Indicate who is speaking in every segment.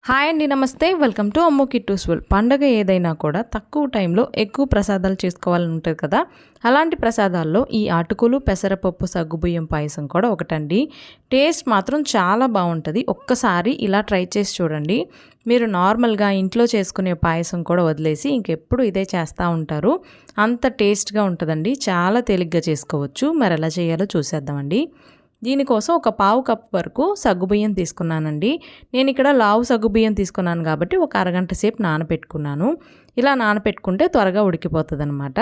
Speaker 1: Hi అండి, నమస్తే. Welcome to అమ్ము కిట్టూస్ఫుల్. పండగ ఏదైనా కూడా తక్కువ టైంలో ఎక్కువ ప్రసాదాలు చేసుకోవాలని ఉంటుంది కదా. అలాంటి ప్రసాదాల్లో ఈ అటుకులు, పెసరపప్పు, సగ్గుబియ్యం పాయసం కూడా ఒకటండి. టేస్ట్ మాత్రం చాలా బాగుంటుంది. ఒక్కసారి ఇలా ట్రై చేసి చూడండి. మీరు నార్మల్గా ఇంట్లో చేసుకునే పాయసం కూడా వదిలేసి ఇంకెప్పుడు ఇదే చేస్తూ ఉంటారు. అంత టేస్ట్గా ఉంటుందండి. చాలా తేలిగ్గా చేసుకోవచ్చు. మరి ఎలా చేయాలో చూసేద్దామండి. దీనికోసం ఒక పావు కప్ వరకు సగ్గుబియ్యం తీసుకున్నానండి. నేను ఇక్కడ లావు సగ్గుబియ్యం తీసుకున్నాను కాబట్టి ఒక అరగంట సేపు నానబెట్టుకున్నాను. ఇలా నానబెట్టుకుంటే త్వరగా ఉడికిపోతుంది అనమాట.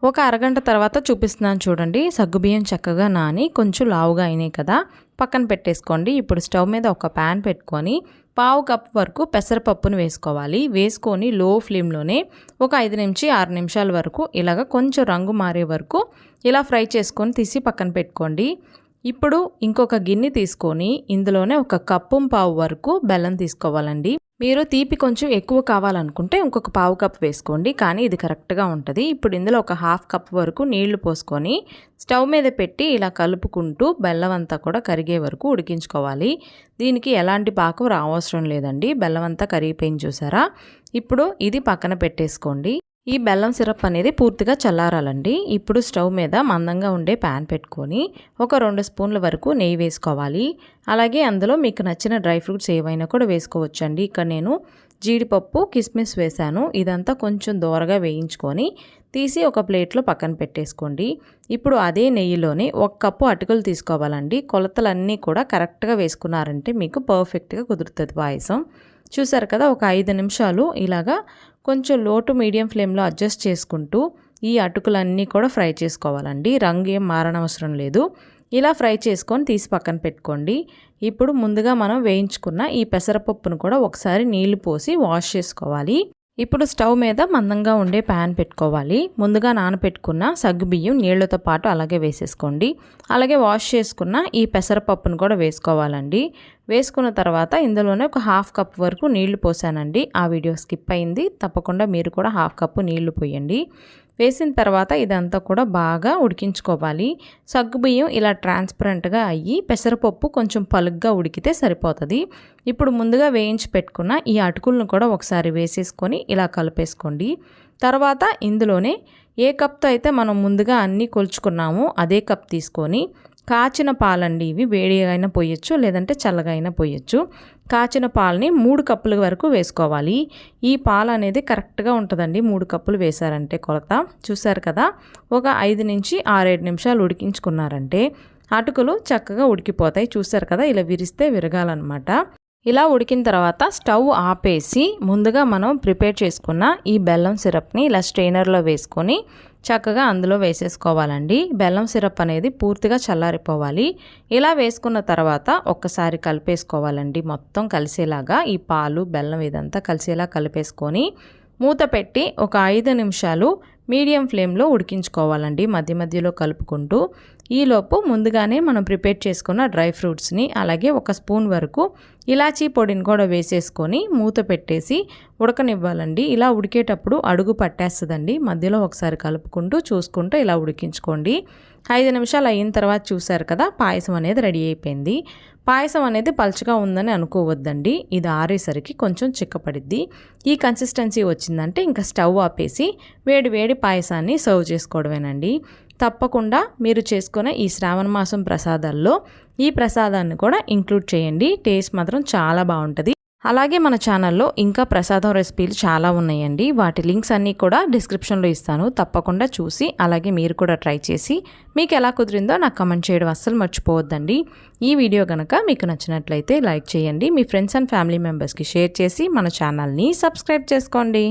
Speaker 1: ఒక అరగంట తర్వాత చూపిస్తున్నాను చూడండి. సగ్గుబియ్యం చక్కగా నాని కొంచెం లావుగా అయినాయి కదా, పక్కన పెట్టేసుకోండి. ఇప్పుడు స్టవ్ మీద ఒక ప్యాన్ పెట్టుకొని పావు కప్ వరకు పెసరపప్పును వేసుకోవాలి. వేసుకొని లో ఫ్లేమ్లోనే ఒక 5 నుంచి 6 నిమిషాల వరకు ఇలాగ కొంచెం రంగు మారే వరకు ఇలా ఫ్రై చేసుకొని తీసి పక్కన పెట్టుకోండి. ఇప్పుడు ఇంకొక గిన్నె తీసుకొని ఇందులోనే ఒక కప్పు పావు వరకు బెల్లం తీసుకోవాలండి. మీరు తీపి కొంచెం ఎక్కువ కావాలనుకుంటే ఇంకొక పావు కప్ వేసుకోండి, కానీ ఇది కరెక్ట్గా ఉంటుంది. ఇప్పుడు ఇందులో ఒక హాఫ్ కప్ వరకు నీళ్లు పోసుకొని స్టవ్ మీద పెట్టి ఇలా కలుపుకుంటూ బెల్లం అంతా కూడా కరిగే వరకు ఉడికించుకోవాలి. దీనికి ఎలాంటి పాకం రావసరం లేదండి. బెల్లం అంతా కరిగిపోయింది చూసారా. ఇప్పుడు ఇది పక్కన పెట్టేసుకోండి. ఈ బెల్లం సిరప్ అనేది పూర్తిగా చల్లారాలండి. ఇప్పుడు స్టవ్ మీద మందంగా ఉండే ప్యాన్ పెట్టుకొని ఒక 2 స్పూన్ల వరకు నెయ్యి వేసుకోవాలి. అలాగే అందులో మీకు నచ్చిన డ్రై ఫ్రూట్స్ ఏవైనా కూడా వేసుకోవచ్చండి. ఇక్కడ నేను జీడిపప్పు, కిస్మిస్ వేశాను. ఇదంతా కొంచెం దోరగా వేయించుకొని తీసి ఒక ప్లేట్లో పక్కన పెట్టేసుకోండి. ఇప్పుడు అదే నెయ్యిలోనే 1 కప్పు అటుకులు తీసుకోవాలండి. కొలతలన్నీ కూడా కరెక్ట్గా వేసుకున్నారంటే మీకు పర్ఫెక్ట్గా కుదురుతుంది పాయసం. చూసారు కదా, ఒక 5 నిమిషాలు ఇలాగా కొంచెం లో టు మీడియం ఫ్లేమ్లో అడ్జస్ట్ చేసుకుంటూ ఈ అటుకులన్నీ కూడా ఫ్రై చేసుకోవాలండి. రంగు ఏం మారనవసరం లేదు. ఇలా ఫ్రై చేసుకొని తీసి పక్కన పెట్టుకోండి. ఇప్పుడు ముందుగా మనం వేయించుకున్న ఈ పెసరపప్పును కూడా ఒకసారి నీళ్లు పోసి వాష్ చేసుకోవాలి. ఇప్పుడు స్టవ్ మీద మందంగా ఉండే ప్యాన్ పెట్టుకోవాలి. ముందుగా నానబెట్టుకున్న సగ్గుబియ్యం నీళ్లతో పాటు అలాగే వేసేసుకోండి. అలాగే వాష్ చేసుకున్న ఈ పెసరపప్పును కూడా వేసుకోవాలండి. వేసుకున్న తర్వాత ఇందులోనే ఒక హాఫ్ కప్ వరకు నీళ్లు పోసానండి. ఆ వీడియో స్కిప్ అయింది, తప్పకుండా మీరు కూడా హాఫ్ కప్పు నీళ్లు పోయండి. వేసిన తర్వాత ఇదంతా కూడా బాగా ఉడికించుకోవాలి. సగ్గుబియ్యం ఇలా ట్రాన్స్పరెంట్గా అయ్యి పెసరపప్పు కొంచెం పలుగ్గా ఉడికితే సరిపోతుంది. ఇప్పుడు ముందుగా వేయించి పెట్టుకున్న ఈ అటుకులను కూడా ఒకసారి వేసేసుకొని ఇలా కలిపేసుకోండి. తర్వాత ఇందులోనే ఏ కప్తో అయితే మనం ముందుగా అన్నీ కొలుచుకున్నామో అదే కప్ తీసుకొని కాచిన పాలండి. ఇవి వేడిగా అయినా పోయొచ్చు, లేదంటే చల్లగా అయినా పోయొచ్చు. కాచిన పాలని 3 కప్పుల వరకు వేసుకోవాలి. ఈ పాలు అనేది కరెక్ట్గా ఉంటుందండి 3 కప్పులు వేశారంటే కొలత. చూసారు కదా, ఒక 5 నుంచి 6-7 నిమిషాలు ఉడికించుకున్నారంటే అటుకులు చక్కగా ఉడికిపోతాయి. చూసారు కదా, ఇలా విరిస్తే విరగాలన్నమాట. ఇలా ఉడికిన తర్వాత స్టవ్ ఆపేసి ముందుగా మనం ప్రిపేర్ చేసుకున్న ఈ బెల్లం సిరప్ని ఇలా స్ట్రెయినర్లో వేసుకొని చక్కగా అందులో వేసేసుకోవాలండి. బెల్లం సిరప్ అనేది పూర్తిగా చల్లారిపోవాలి. ఇలా వేసుకున్న తర్వాత ఒక్కసారి కలిపేసుకోవాలండి. మొత్తం కలిసేలాగా ఈ పాలు, బెల్లం ఇదంతా కలిసేలా కలిపేసుకొని మూత పెట్టి ఒక 5 నిమిషాలు మీడియం ఫ్లేమ్లో ఉడికించుకోవాలండి, మధ్య మధ్యలో కలుపుకుంటూ. ఈలోపు ముందుగానే మనం ప్రిపేర్ చేసుకున్న డ్రై ఫ్రూట్స్ని అలాగే 1 స్పూన్ వరకు ఇలాచీ పొడిని కూడా వేసేసుకొని మూత పెట్టేసి ఉడకనివ్వాలండి. ఇలా ఉడికేటప్పుడు అడుగు పట్టేస్తుందండి. మధ్యలో ఒకసారి కలుపుకుంటూ చూసుకుంటూ ఇలా ఉడికించుకోండి. 5 నిమిషాలు అయిన తర్వాత చూసారు కదా, పాయసం అనేది రెడీ అయిపోయింది. పాయసం అనేది పలుచగా ఉందని అనుకోవద్దండి. ఇది ఆరేసరికి కొంచెం చిక్కపడిద్ది. ఈ కన్సిస్టెన్సీ వచ్చిందంటే ఇంకా స్టవ్ ఆపేసి వేడి వేడి పాయసాన్ని సర్వ్ చేసుకోవడమేనండి. తప్పకుండా మీరు చేసుకునే ఈ శ్రావణ మాసం ప్రసాదాల్లో ఈ ప్రసాదాన్ని కూడా ఇంక్లూడ్ చేయండి. టేస్ట్ మాత్రం చాలా బాగుంటుంది. అలాగే మన ఛానల్లో ఇంకా ప్రసాదం రెసిపీలు చాలా ఉన్నాయండి. వాటి లింక్స్ అన్నీ కూడా డిస్క్రిప్షన్లో ఇస్తాను. తప్పకుండా చూసి అలాగే మీరు కూడా ట్రై చేసి మీకు ఎలా కుదిరిందో నాకు కమెంట్ చేయడం అస్సలు మర్చిపోవద్దండి. ఈ వీడియో కనుక మీకు నచ్చినట్లయితే లైక్ చేయండి. మీ ఫ్రెండ్స్ అండ్ ఫ్యామిలీ మెంబర్స్కి షేర్ చేసి మన ఛానల్ని సబ్స్క్రైబ్ చేసుకోండి.